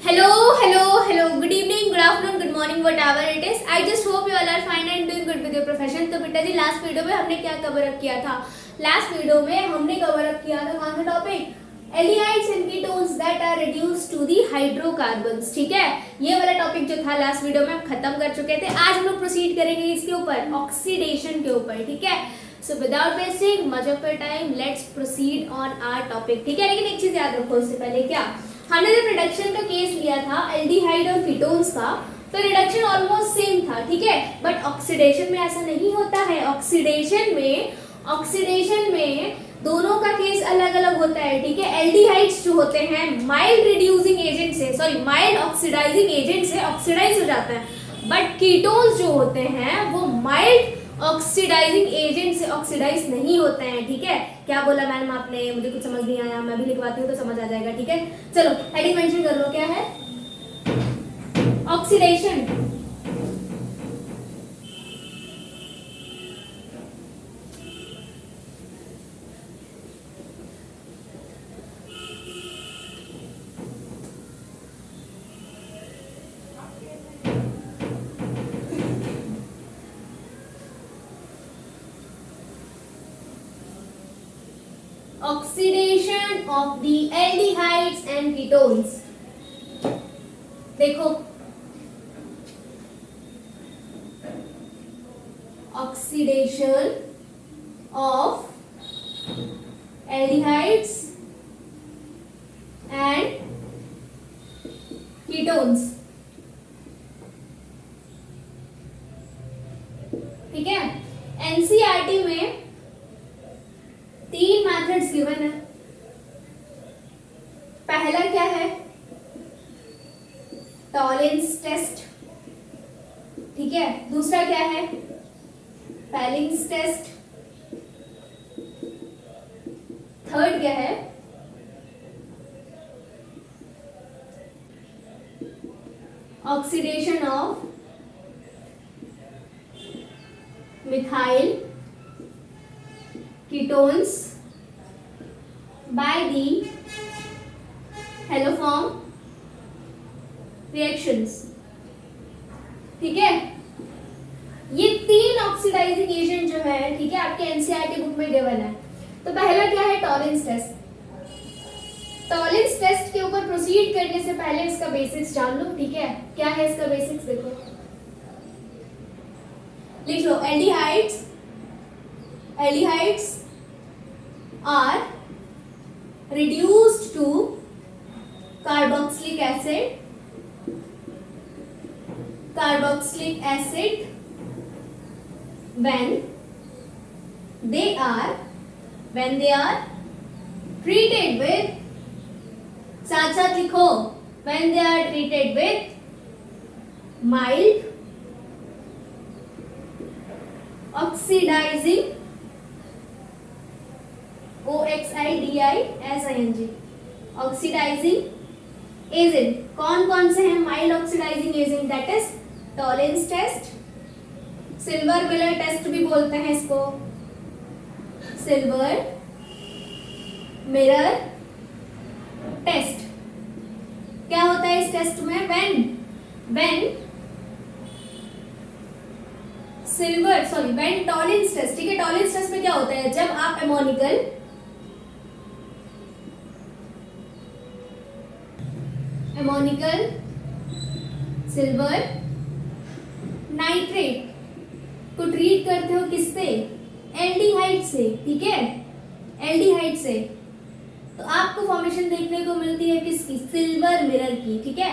Hello, hello, hello. Good evening, good afternoon, good morning, whatever it is. I just hope you all are fine and doing good with your profession. तो बेटा जी last video में हमने क्या cover up किया था? Last video में हमने cover up किया था कौन सा topic? Aldehydes and ketones that are reduced to the hydrocarbons. ठीक है, ये वाला टॉपिक जो था लास्ट वीडियो में हम खत्म कर चुके थे. आज हम लोग प्रोसीड करेंगे इसके ऊपर, ऑक्सीडेशन के ऊपर. ठीक है, so without wasting much of your time let's proceed on our topic. ठीक है, लेकिन एक चीज याद रखो उससे पहले, क्या हमने जब रिडक्शन का केस लिया था एल्डिहाइड और कीटोन्स का, तो रिडक्शन ऑलमोस्ट सेम था. ठीक है, बट ऑक्सीडेशन में ऐसा नहीं होता है. ऑक्सीडेशन में दोनों का केस अलग अलग होता है. ठीक है, एल्डिहाइड्स जो होते हैं माइल्ड रिड्यूसिंग एजेंट से, सॉरी माइल्ड ऑक्सीडाइजिंग एजेंट से ऑक्सीडाइज हो जाता है. बट कीटोन्स जो होते हैं वो माइल्ड ऑक्सीडाइजिंग एजेंट से ऑक्सीडाइज नहीं होते हैं. ठीक है, क्या बोला मैम आपने? मुझे कुछ समझ नहीं आया, मैं भी लिखवाती हूँ तो समझ आ जाएगा. ठीक है, चलो हेडिंग मेंशन कर लो. क्या है? Oxidation. Oxidation of the aldehydes and ketones. देखो, oxidation of aldehydes and ketones. ठीक है, एनसीईआरटी में 3 मेथड्स गिवन है. पहला क्या है? Tollens test. ठीक है, दूसरा क्या है? पैलिंग्स टेस्ट. थर्ड क्या है? Oxidation of methyl ketones by the haloform reactions. ठीक है, ये 3 ऑक्सीडाइजिंग एजेंट जो है, ठीक है, आपके एनसीईआरटी बुक में गिवन है. तो पहला क्या है? Tollens test. टॉलेंस टेस्ट के ऊपर प्रोसीड करने से पहले इसका बेसिक्स जान लो. ठीक है, क्या है इसका बेसिक्स? देखो, लिख लो. Aldehydes are reduced to carboxylic acid when they are treated with, साथ साथ लिखो, when they are treated with mild oxidizing OXIDISING oxidising agent. कौन कौन से हैं mild oxidising agent? That is Tollens test, silver mirror test भी बोलते हैं इसको, सिल्वर मिरर टेस्ट. क्या होता है इस टेस्ट में? When Tollens test. ठीक है, टॉलेंस टेस्ट में क्या होता है? जब आप एमोनिकल सिल्वर नाइट्रेट को ट्रीट करते हो किससे? एल्डिहाइड से. ठीक है, एल्डिहाइड से. तो आपको फॉर्मेशन देखने को मिलती है किसकी? सिल्वर मिरर की. ठीक है,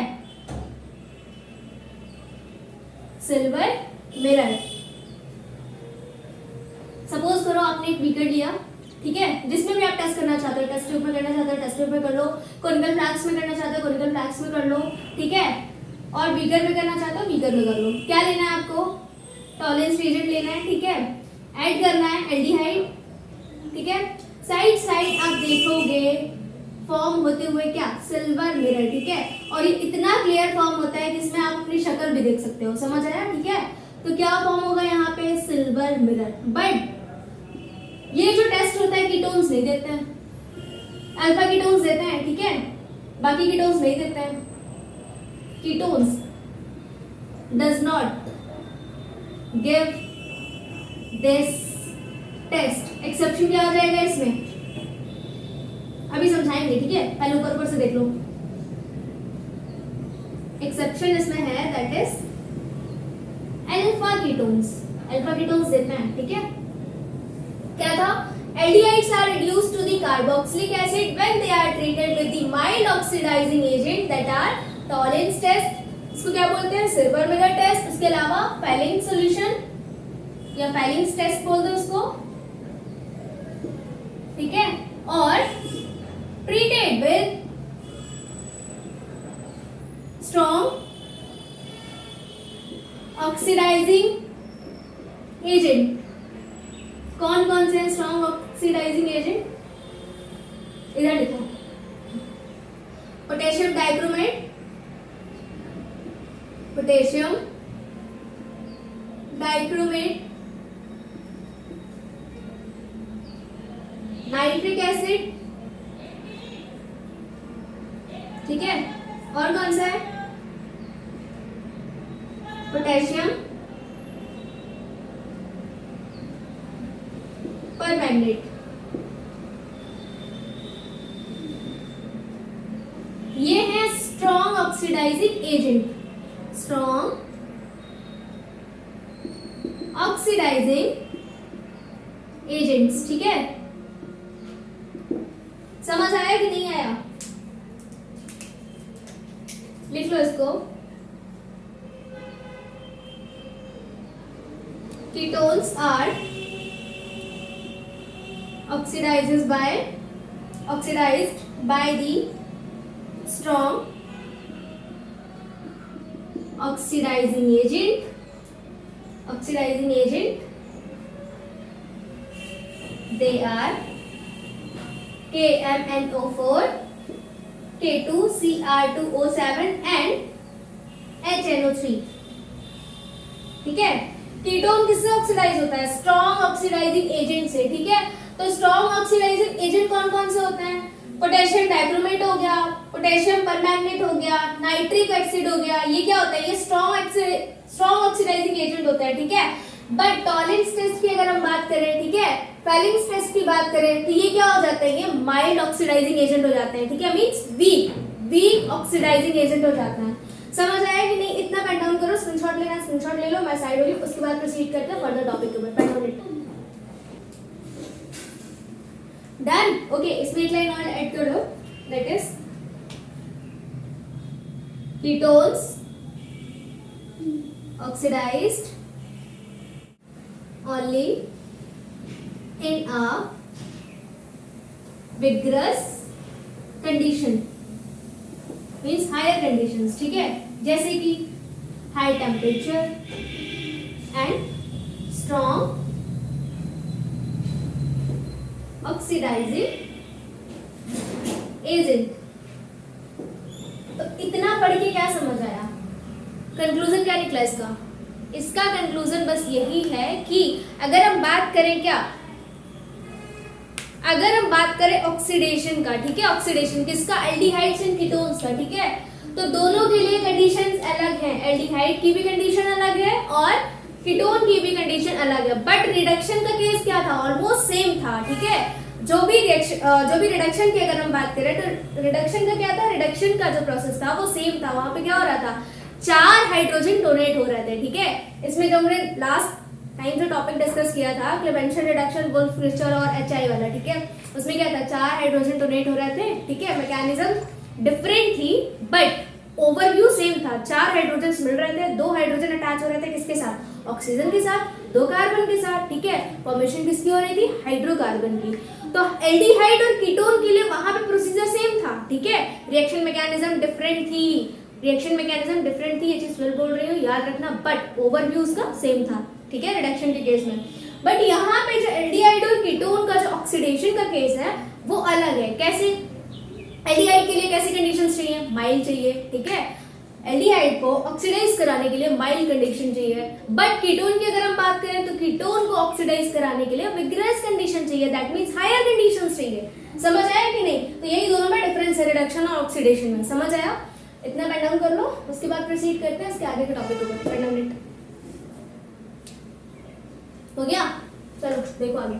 सिल्वर मिरर. सपोज करो आपने एक बीकर लिया. ठीक है, जिसमें भी आप टेस्ट करना चाहते हो, टेस्ट ट्यूब में करना चाहते हो टेस्ट ट्यूब में कर लो, कोनिकल फ्लास्क में करना चाहते हो कोनिकल फ्लास्क में कर लो. ठीक है, और बीकर में करना चाहते हो बीकर में कर लो. क्या लेना है आपको? टॉलेंस रिएजेंट लेना है. ठीक है, ऐड करना है एल्डिहाइड. ठीक है, साइड आप देखोगे फॉर्म होते हुए क्या? Silver mirror. ठीक है, और ये इतना क्लियर फॉर्म होता है जिसमें आप अपनी शक्ल भी देख सकते हो. समझ आया? ठीक है, तो क्या फॉर्म होगा यहाँ पे? Silver mirror. बट ये जो टेस्ट होता है कीटोन्स नहीं देते हैं, अल्फा कीटोन्स देते हैं. ठीक है, बाकी कीटोन्स नहीं देते हैं. Ketones does not give this test. Exception क्या हो जाएगा इसमें, अभी समझाएंगे, ठीक है, पहले ऊपर से देख लो। एक्सेप्शन इसमें है that is alpha ketones. Alpha ketones देते हैं, ठीक है। क्या था, aldehydes are reduced to the carboxylic acid when they are treated with the mild oxidising agent that are Tollens test, इसको क्या बोलते हैं, सिल्वर मिरर टेस्ट। उसके अलावा फेलिंग सॉल्यूशन या फेलिंग्स टेस्ट बोल दो उसको, ठीक है। और treated with strong oxidising agent. कौन कौन से स्ट्रॉन्ग ऑक्सीडाइजिंग एजेंट, इधर लिखो, potassium dichromate, potassium dichromate, nitric acid, ठीक है। और कौन सा है, पोटेशियम परमैंगनेट। ये है strong oxidising agent, strong oxidising agents, ठीक है। समझ आया कि नहीं आया, लिख लो इसको। Ketones are oxidized by the strong oxidizing agent they are KMnO4, K2Cr2O7 and HNO3, ठीक है। कीटोन किससे ऑक्सीडाइज होता है, स्ट्रॉन्ग ऑक्सीडाइजिंग एजेंट से, ठीक है। तो स्ट्रॉन्ग ऑक्सीडाइजिंग एजेंट कौन कौन से होते हैं, पोटेशियम डाइक्रोमेट हो गया, पोटेशियम परमैंगनेट हो गया, नाइट्रिक एसिड हो गया, ये क्या होता है, ये स्ट्रॉन्ग ऑक्सीडाइजिंग एजेंट होता है, ठीक है। बट टॉलेंस टेस्ट की अगर हम बात करें, ठीक है, फेलिंग्स टेस्ट की बात करें, तो ये क्या हो जाता है, ये माइल्ड ऑक्सीडाइजिंग एजेंट हो जाते हैं, ठीक है, मींस वीक ऑक्सीडाइजिंग एजेंट हो जाता है। समझ आया कि नहीं, इतना पेन डाउन करो, स्क्रीनशॉट लेना, स्क्रीनशॉट ले लो, मैं साइड हो गई, उसके बाद प्रोसीड करते हैं फर्दर टॉपिक के ऊपर। Pen down done, okay. इसमें एक लाइन और ऐड कर दो, that is ketones oxidised only in a vigorous condition, मीन्स हायर कंडीशंस, ठीक है, जैसे कि high temperature and strong oxidising agent. तो इतना पढ़ के क्या समझ आया, कंक्लूजन क्या निकला इसका? इसका कंक्लूजन बस यही है कि अगर हम बात करें क्या, अगर हम बात करें ऑक्सीडेशन का, ठीक है, ऑक्सीडेशन किसका, एल्डिहाइड्स एंड कीटोन्स का, ठीक है, तो दोनों के लिए कंडीशंस अलग हैं, एल्डिहाइड की भी कंडीशन अलग है और कीटोन की भी कंडीशन अलग है। बट रिडक्शन का केस क्या था, ऑलमोस्ट सेम था, ठीक है। जो भी रिडक्शन की अगर हम बात करें तो रिडक्शन का क्या था, रिडक्शन का जो प्रोसेस था वो सेम था। वहां पे क्या हो रहा था, 4 हाइड्रोजन डोनेट हो रहे थे, ठीक है। इसमें जो हमने लास्ट टाइम जो टॉपिक डिस्कस किया था, क्लेमेंशन रिडक्शन, वुल्फ रिचर और HI वाला, ठीक है, उसमें क्या था, 4 हाइड्रोजन डोनेट हो रहे थे, ठीक है। मैकेनिज्म डिफरेंट थी बट ओवरव्यू सेम था। 4 हाइड्रोजन मिल रहे थे, 2 हाइड्रोजन अटैच हो रहे थे किसके साथ, ऑक्सीजन के साथ, 2 कार्बन के साथ, ठीक है। फॉर्मेशन किसकी हो रही थी, हाइड्रोकार्बन की। तो एल्डिहाइड और कीटोन के लिए वहां पे प्रोसीजर सेम था, ठीक है। रिएक्शन मैकेनिज्म डिफरेंट थी, ये चीज फिर बोल रही हूँ, याद रखना, बट ओवरव्यू उसका सेम था, ठीक है, रिडक्शन के केस में। बट यहाँ पे जो एल्डिहाइड और कीटोन का जो ऑक्सीडेशन का केस है वो अलग है। कैसे, एल्डिहाइड के लिए कैसी कंडीशंस चाहिए, माइल्ड चाहिए, ठीक है। एल्डिहाइड को ऑक्सीडाइज कराने के लिए माइल्ड कंडीशन चाहिए। बट कीटोन की अगर हम बात करें तो कीटोन को ऑक्सीडाइज कराने के लिए विग्रस कंडीशन चाहिए, दैट मींस हायर कंडीशंस चाहिए। समझ आया कि नहीं? तो यही दोनों में डिफरेंस है, रिडक्शन और ऑक्सीडेशन में। समझ आया? इतना पेन डाउन कर लो, उसके बाद प्रोसीड करते हैं इसके आगे के टॉपिक को। पेन डाउन इट हो गया, चलो देखो आगे।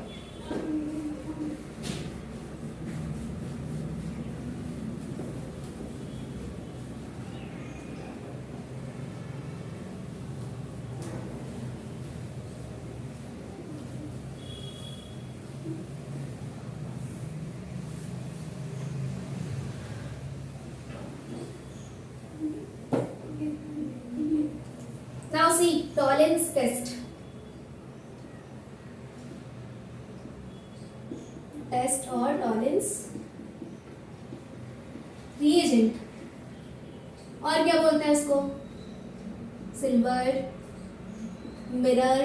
Now see tolerance test. Test और टॉलरेंस रिएजेंट, और क्या बोलते हैं इसको? Silver mirror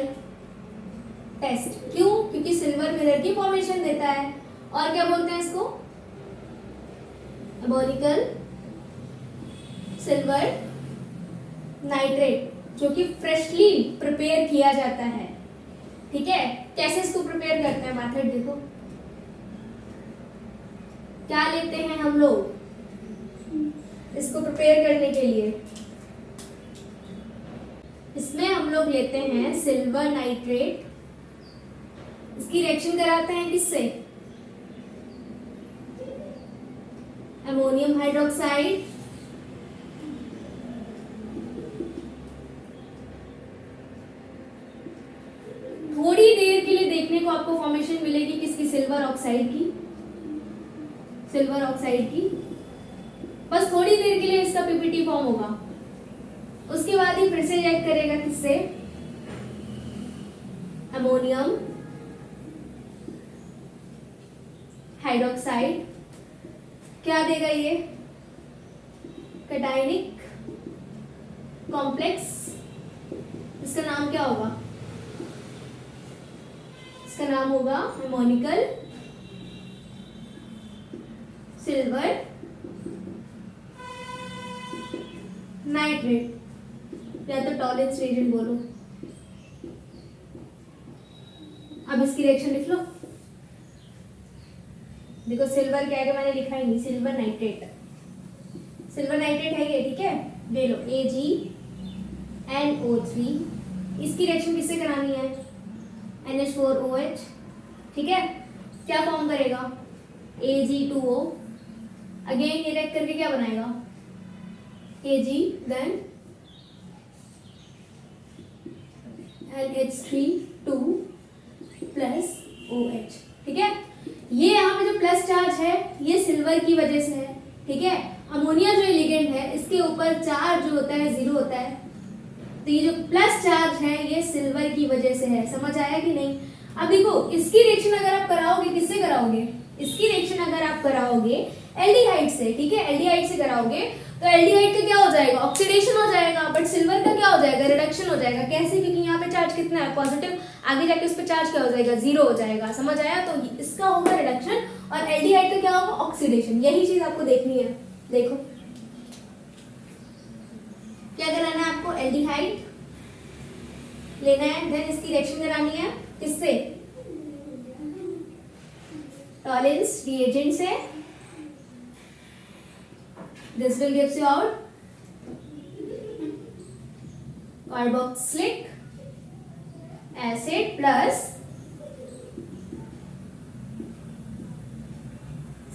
test. क्यों? क्योंकि सिल्वर मिरर की फॉर्मेशन देता है। और क्या बोलते हैं इसको? एमोनिकल सिल्वर नाइट्रेट, जो कि फ्रेशली प्रिपेयर किया जाता है। ठीक है, कैसे इसको प्रिपेयर करते हैं? मेथड देखो, क्या लेते हैं हम लोग इसको प्रिपेयर करने के लिए? इसमें हम लोग लेते हैं सिल्वर नाइट्रेट, इसकी रिएक्शन कराते हैं किससे? अमोनियम हाइड्रोक्साइड थोड़ी देर के लिए देखने को आपको फॉर्मेशन मिलेगी किसकी? सिल्वर ऑक्साइड की, सिल्वर ऑक्साइड की। बस थोड़ी देर के लिए इसका पीपीटी फॉर्म होगा, उसके बाद ही फिर से रिएक्ट करेगा किससे? Ammonium hydroxide. क्या देगा ये? Cationic complex. इसका नाम क्या होगा? इसका नाम होगा अमोनिकल सिल्वर नाइट्रेट, या तो टॉलरेंस रिएजेंट बोलो। अब इसकी रिएक्शन लिख लो। देखो सिल्वर क्या है, मैंने लिखा ही नहीं, सिल्वर नाइट्रेट, सिल्वर नाइट्रेट है ये। ठीक है, ले लो AgNO3। इसकी रिएक्शन किससे करानी है? NH4OH। ठीक है, क्या फॉर्म करेगा? Ag2O। अगेन ये रिएक्ट करके क्या बनाएगा? Ag then NH3 2 plus OH। ठीक है, ये यहाँ पे जो प्लस चार्ज है ये सिल्वर की वजह से है। ठीक है, अमोनिया जो लिगेंड है इसके ऊपर चार्ज जो होता है 0 होता है, तो ये जो प्लस चार्ज है ये सिल्वर की वजह से है। समझ आया कि नहीं? अब देखो इसकी रिएक्शन अगर आप कराओगे, किससे कराओगे? इसकी रिएक्शन अगर आप कराओगे एल्डिहाइड से, ठीक है, एल्डिहाइड से कराओगे तो एल्डिहाइड का क्या हो जाएगा? ऑक्सीडेशन हो जाएगा, बट सिल्वर का क्या हो जाएगा? रिडक्शन हो जाएगा। कैसे? क्योंकि यहाँ पे चार्ज कितना है? पॉजिटिव। आगे जाके उस पर चार्ज क्या हो जाएगा? 0 हो जाएगा। समझ आया? तो इसका होगा रिडक्शन और एल्डिहाइड का क्या होगा? ऑक्सीडेशन। यही चीज आपको देखनी है। देखो क्या कराना है आपको? एल्डिहाइड लेना है, देन इसकी रिएक्शन करानी है किससे? टॉलरेंस रिएजेंट से। This will gives you out carboxylic acid plus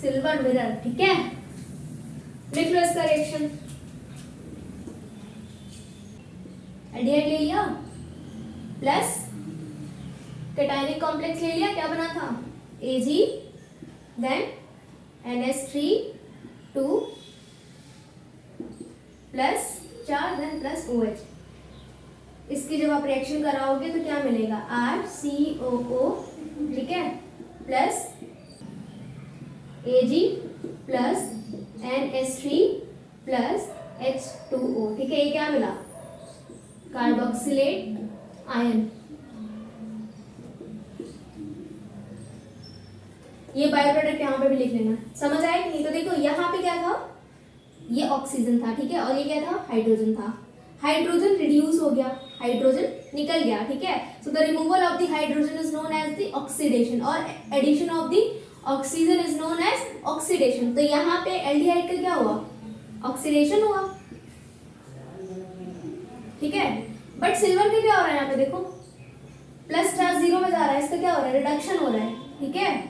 silver mirror. ठीक है, लिख लो इसका रिएक्शन। एल्डिहाइड ले लिया प्लस कैटायनिक कॉम्प्लेक्स ले लिया, क्या बना था? Ag then NH3 2 plus 4 then plus OH। इसकी जब आप रिएक्शन कराओगे तो क्या मिलेगा? RCOO। ठीक है, plus Ag plus NH3 plus H2O। ठीक है, ये क्या मिला? Carboxylate ion. ये बायो प्रोडक्ट यहाँ पे भी लिख लेना। समझ आया कि नहीं? तो देखो यहाँ पे क्या था? ये ऑक्सीजन था। ठीक है, और ये क्या था? हाइड्रोजन था। हाइड्रोजन रिड्यूस हो गया, हाइड्रोजन निकल गया। ठीक है, so the removal of the hydrogen is known as the oxidation और addition of the oxygen is known as oxidation. तो यहाँ पे एल्डिहाइड का क्या हुआ? ऑक्सीडेशन हुआ, ठीक है। बट सिल्वर का क्या हो रहा है यहाँ पे देखो, प्लस चार्ज जीरो में जा रहा है, इसका क्या हो रहा है, रिडक्शन हो रहा है, ठीक है।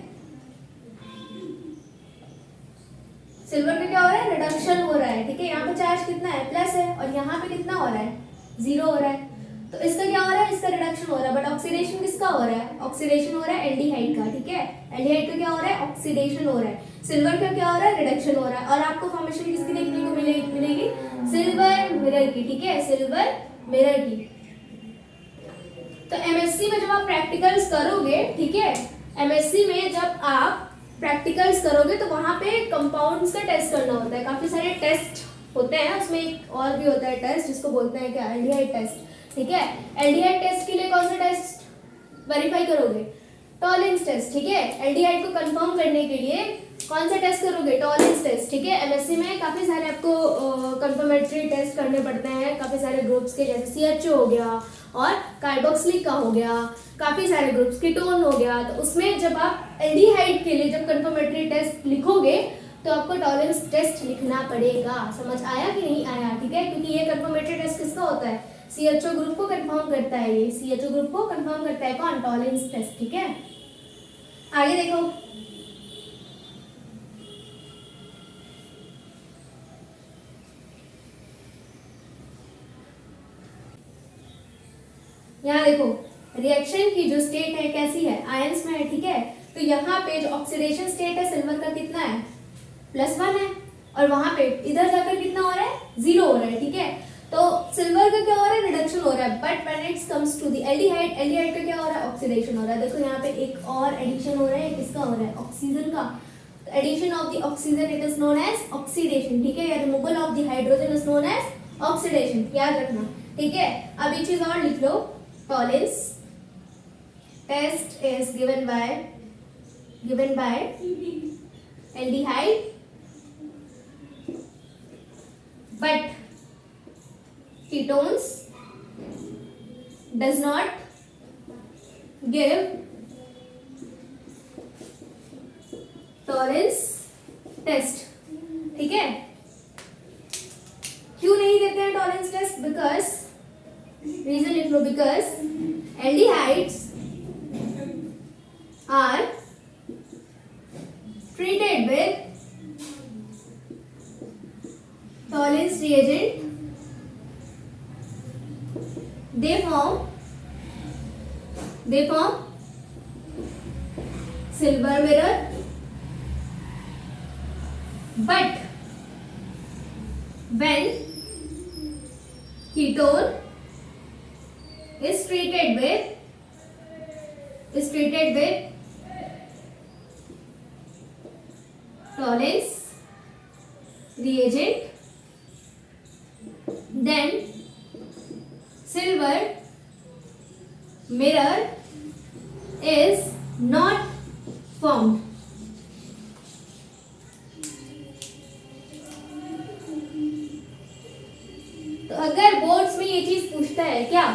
सिल्वर का क्या हो रहा है, रिडक्शन हो रहा है, ठीक है। यहाँ पे चार्ज कितना है, प्लस है, और यहाँ पे कितना हो रहा है, जीरो हो रहा है। तो इसका क्या हो रहा है, इसका रिडक्शन हो रहा है। बट ऑक्सीडेशन किसका हो रहा है, ऑक्सीडेशन हो रहा है एल्डिहाइड का, ठीक है। एल्डिहाइड का क्या हो रहा है, ऑक्सीडेशन हो रहा है। सिल्वर का क्या हो रहा है, रिडक्शन हो रहा है। और आपको फॉर्मेशन किसकी देखने को मिलेगी, सिल्वर मिरर की, ठीक है, सिल्वर मिरर की। तो एमएससी में जब आप प्रैक्टिकल्स करोगे, ठीक है, एमएससी में जब आप प्रैक्टिकल्स करोगे तो वहां पे कंपाउंड्स का टेस्ट करना होता है। काफी सारे टेस्ट होते हैं, उसमें एक और भी होता है टेस्ट जिसको बोलते हैं क्या, एल्डिहाइड टेस्ट, ठीक है। एल्डिहाइड टेस्ट के लिए कौन सा टेस्ट वेरीफाई करोगे, टॉलेंस टेस्ट, ठीक है। एल्डिहाइड को कंफर्म करने के लिए कौन सा टेस्ट करोगे, टॉलेंस टेस्ट, ठीक है। एमएससी में काफी सारे आपको कंफर्मेटरी टेस्ट करने पड़ते हैं, काफी सारे ग्रुप्स के, जैसे सीएचओ हो गया और कार्बोक्सिलिक का हो गया, काफी सारे ग्रुप्स, कीटोन हो गया। तो उसमें जब आप एल्डिहाइड के लिए जब कंफर्मेटरी टेस्ट लिखोगे तो आपको टॉलेंस टेस्ट लिखना पड़ेगा। समझ आया कि नहीं आया, ठीक है। क्योंकि ये कंफर्मेटरी टेस्ट किसका होता है, सीएचओ ग्रुप को कंफर्म करता है, ये सीएचओ ग्रुप को कंफर्म करता है कौन, टॉलेंस टेस्ट, ठीक है। आगे देखो, यहाँ देखो रिएक्शन की जो स्टेट है कैसी है, आयंस में है, ठीक है। तो यहाँ पे जो ऑक्सीडेशन स्टेट है सिल्वर का कितना है, +1 है, और वहां पे इधर जाकर कितना हो रहा है, 0 हो रहा है, ठीक है। तो सिल्वर का क्या हो रहा है, रिडक्शन हो रहा है। But when it comes to the aldehyde, aldehyde का क्या हो रहा है, ऑक्सीडेशन हो रहा है। देखो यहाँ पे एक और एडिशन हो रहा है, किसका हो रहा है, ऑक्सीजन का। Addition of the oxygen it is known as oxidation, ठीक है, या removal of the hydrogen is known as oxidation, याद रखना, ठीक है। अब एक चीज और लिख लो, Tollens test is given by aldehyde, but ketones does not give tolerance test, ठीक है। क्यों नहीं देते हैं टॉलेंस टेस्ट, बिकॉज रीजन लिख लो, because aldehydes are treated with Tollens reagent, they form silver mirror, but when ketone is treated with Tollens reagent, then silver mirror is not formed. तो अगर बोर्ड्स में ये चीज पूछता है क्या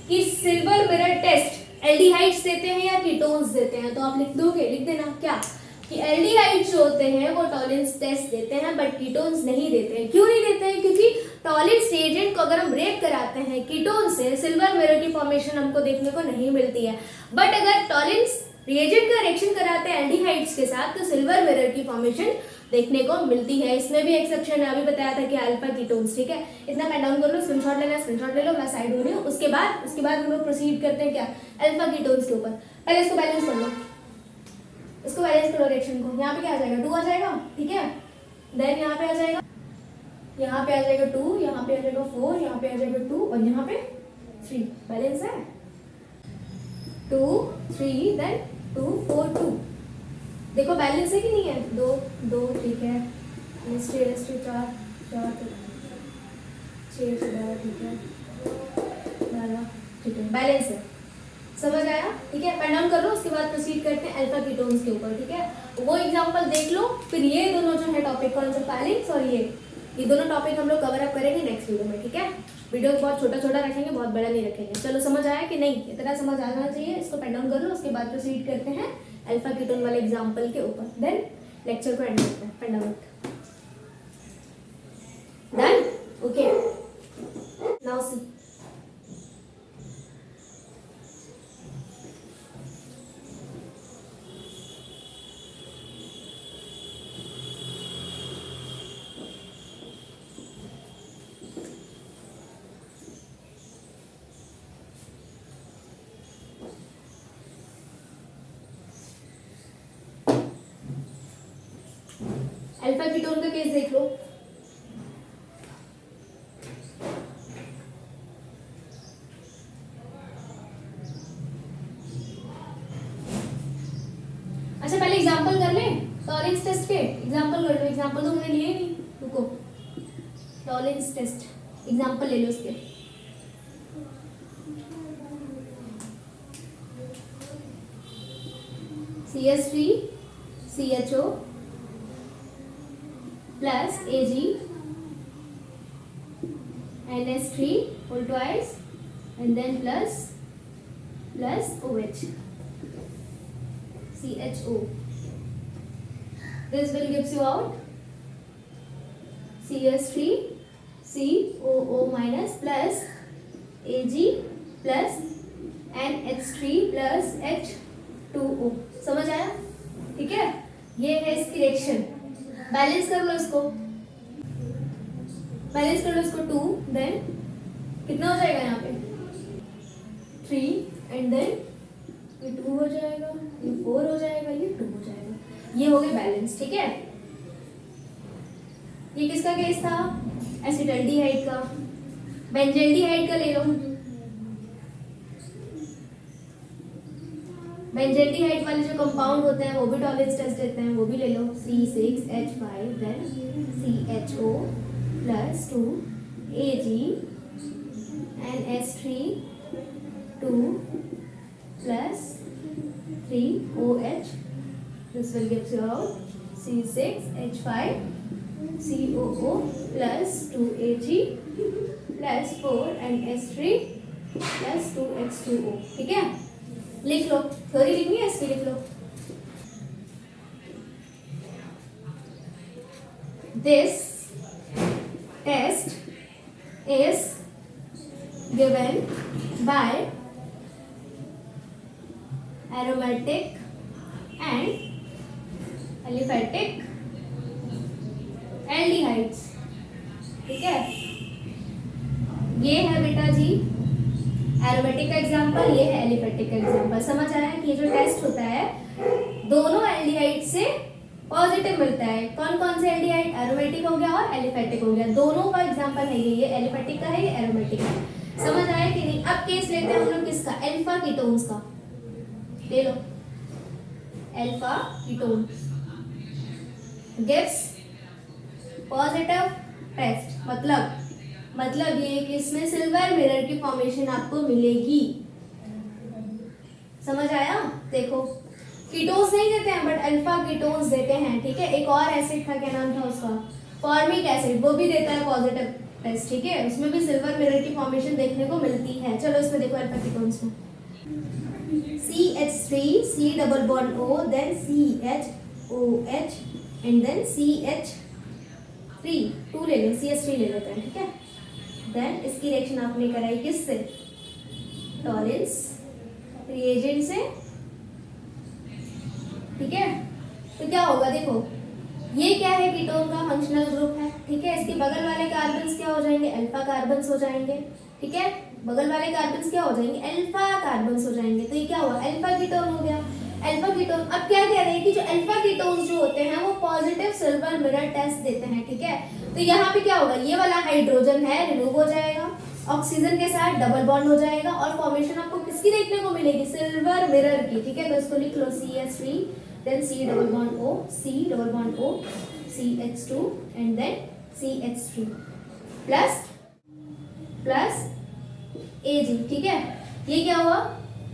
कि सिल्वर मिरर टेस्ट एल्डिहाइड्स देते हैं या कीटोन्स देते हैं, तो आप लिख दोगे, लिख देना क्या कि एल्डिहाइड्स जो होते हैं वो टॉलेंस टेस्ट देते हैं बट कीटोन्स नहीं देते हैं। क्यों नहीं देते हैं, क्योंकि टॉलेंस रिएजेंट को अगर हम ब्रेक कराते हैं कीटोन से, सिल्वर मिरर की फॉर्मेशन हमको देखने को नहीं मिलती है। बट अगर टॉलेंस रिएजेंट का रिएक्शन कराते हैं एल्डिहाइड्स के साथ तो सिल्वर मिरर की फॉर्मेशन देखने को मिलती है। इसमें भी एक्सेप्शन है, अभी बताया था कि अल्फा कीटोन्स, ठीक है। इतना पेन डाउन कर लो, स्क्रीनशॉट लेना, स्क्रीनशॉट ले लो, मैं साइड हो रही हूँ। उसके बाद हम लोग प्रोसीड करते हैं क्या, अल्फा कीटोन्स के ऊपर। पहले इसको बैलेंस कर लो, इसको बैलेंस करो रिएक्शन को। यहाँ पे क्या आ जाएगा, 2 आ जाएगा, ठीक है। देन यहाँ पे आ जाएगा, यहाँ पे आ जाएगा 2, यहाँ पे आ जाएगा 4, यहाँ पे आ जाएगा 2 और यहाँ पे 3। बैलेंस है 2 3 देन 2 4 2। देखो बैलेंस है कि नहीं है, 2 2, ठीक है। 4 4 6 12, ठीक है, 12, ठीक है, बैलेंस है। समझ आया, ठीक है। पेन डाउन कर लो, उसके बाद प्रोसीड करते हैं अल्फा कीटोन्स के ऊपर, ठीक है। वो एग्जांपल देख लो, फिर ये दोनों जो है टॉपिक, कौन सा, फैलिंग्स और ये दोनों टॉपिक हम लोग कवर अप करेंगे नेक्स्ट वीडियो में, ठीक है। वीडियो बहुत छोटा रखेंगे, बहुत बड़ा नहीं रखेंगे। चलो समझ आया कि नहीं, इतना समझ आना चाहिए। इसको पेन डाउन कर लो, उसके बाद प्रोसीड करते हैं अल्फा कीटोन वाले एग्जाम्पल के ऊपर, देन लेक्चर को एंड करते हैं। Pen down. अल्फा कीटोन का केस देख लो। अच्छा पहले एग्जांपल कर ले टॉलेंस टेस्ट के। एग्जांपल कर लो। एग्जांपल तो हमने लिए नहीं, रुको। टॉलेंस टेस्ट एग्जांपल ले लो उसके। CH3 CHO plus Ag NS3 whole twice and then plus OH CHO. This will gives you out CH3 COO minus plus Ag plus NH3 plus H2O. समझ आया? ठीक है, ये है इसकी रिएक्शन। बैलेंस कर लो इसको, बैलेंस कर लो इसको 2, देन कितना हो जाएगा यहाँ पे 3 एंड देन ये 2 हो जाएगा, ये 4 हो जाएगा, ये 2 हो जाएगा। ये हो गए बैलेंस। ठीक है, ये किसका केस था? एसिटल्डिहाइड का। बेंजल्डिहाइड का ले लो। बेंजल्डिहाइड वाले जो कंपाउंड होते हैं वो भी टॉलेंस टेस्ट देते हैं, वो भी ले लो। C6H5 then CHO plus 2 Ag NS3 2 plus 3 OH. This will give you out C6H5 COO plus 2 Ag plus 4 NS3 plus 2 H2O. ठीक है, लिख लो। थ्योरी लिखनी है इसकी, लिख लो। This test is given by aromatic and aliphatic aldehydes। ठीक है, ये है बेटा जी एरोमेटिक का एग्जांपल, ये है एलिफेटिक का एग्जांपल। समझ आया कि ये जो टेस्ट होता है दोनों एल्डिहाइड से पॉजिटिव मिलता है। कौन कौन से एल्डिहाइड? एरोमेटिक हो गया और एलिफेटिक हो गया। दोनों का एग्जांपल है ये एलिफेटिक का है, ये एरोमेटिक का है। समझ आया कि नहीं? अब केस लेते हैं हम लोग किसका? अल्फा कीटोन्स का। ले लो, alpha ketone gives positive test. मतलब ये कि इसमें सिल्वर मिरर की फॉर्मेशन आपको मिलेगी। समझ आया? देखो, कीटोन्स नहीं देते हैं बट अल्फा कीटोन्स देते हैं। ठीक है, एक और एसिड था, क्या नाम था उसका? फॉर्मिक एसिड, वो भी देता है पॉजिटिव टेस्ट। ठीक है, उसमें भी सिल्वर मिरर की फॉर्मेशन देखने को मिलती है। चलो इसमें देखो अल्फा कीटोन्स में CH3 C double bond O then CHOH and then CH3 2 ले लें, CH3 ले लेते हैं। ठीक है, देन इसकी रिएक्शन आपने कराई किससे? टॉलेंस रिएजेंट से। ठीक है, तो क्या होगा? देखो, ये क्या है? कीटोन का फंक्शनल ग्रुप है। ठीक है, इसके बगल वाले कार्बन्स क्या हो जाएंगे? अल्फा कार्बन्स हो जाएंगे। ठीक है, बगल वाले कार्बन्स क्या हो जाएंगे? अल्फा कार्बन्स हो जाएंगे। तो ये क्या हुआ? अल्फा कीटोन हो गया। Alpha ketone. अब क्या कह रहे हैं कि जो अल्फा कीटोन्स जो होते हैं वो पॉजिटिव सिल्वर मिरर टेस्ट देते हैं। ठीक है, तो यहाँ पे क्या होगा? ये वाला हाइड्रोजन है रिमूव हो जाएगा, ऑक्सीजन के साथ डबल बॉन्ड हो जाएगा और फॉर्मेशन आपको किसकी देखने को मिलेगी? सिल्वर मिरर की। ठीक है, तो इसको लिख लो CH3 then C double bond O C double bond O CH2 and then CH3 plus Ag। ठीक है, ये क्या हुआ?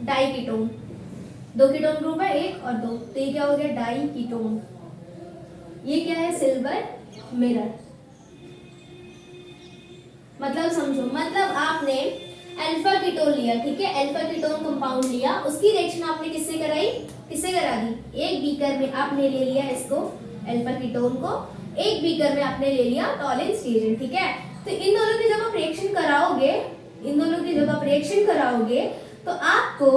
Die ketone. 2 कीटोन ग्रुप है, 1 और 2, तो ये क्या हो गया? Di ketone. ये क्या है? Silver mirror. मतलब समझो, मतलब आपने अल्फा कीटोन लिया। ठीक है, अल्फा कीटोन कंपाउंड लिया, उसकी रिएक्शन आपने किससे कराई? किससे करा दी? एक बीकर में आपने ले लिया इसको अल्फा कीटोन को, एक बीकर में आपने ले लिया टॉलेंस रिएजेंट। ठीक है, तो इन दोनों की जब आप रिएक्शन कराओगे, इन दोनों की जब आप रिएक्शन कराओगे तो आपको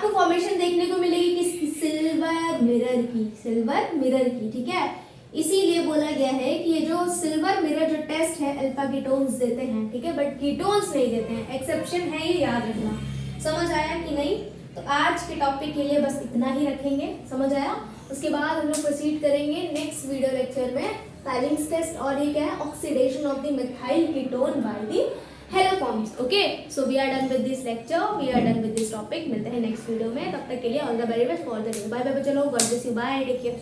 फॉर्मेशन देखने को मिलेगी किसकी? सिल्वर मिरर की। सिल्वर मिरर की। ठीक है, इसीलिए बोला गया है कि ये जो सिल्वर मिरर जो टेस्ट है अल्फा कीटोन्स देते हैं। ठीक है, बट कीटोन्स नहीं देते हैं, एक्सेप्शन है, ये याद रखना। समझ आया कि नहीं? तो आज के टॉपिक के लिए बस इतना ही रखेंगे। समझ आया? उसके बाद हम लोग प्रोसीड करेंगे नेक्स्ट वीडियो लेक्चर में पैलिंग्स टेस्ट, और ये क्या है, oxidation of the methyl ketone by the haloforms. Okay, so we are done with this lecture, we are done with this topic. मिलते हैं नेक्स्ट वीडियो में, तब तक के लिए all the very best for the day. Bye bye, चलो, God bless you, bye, take care.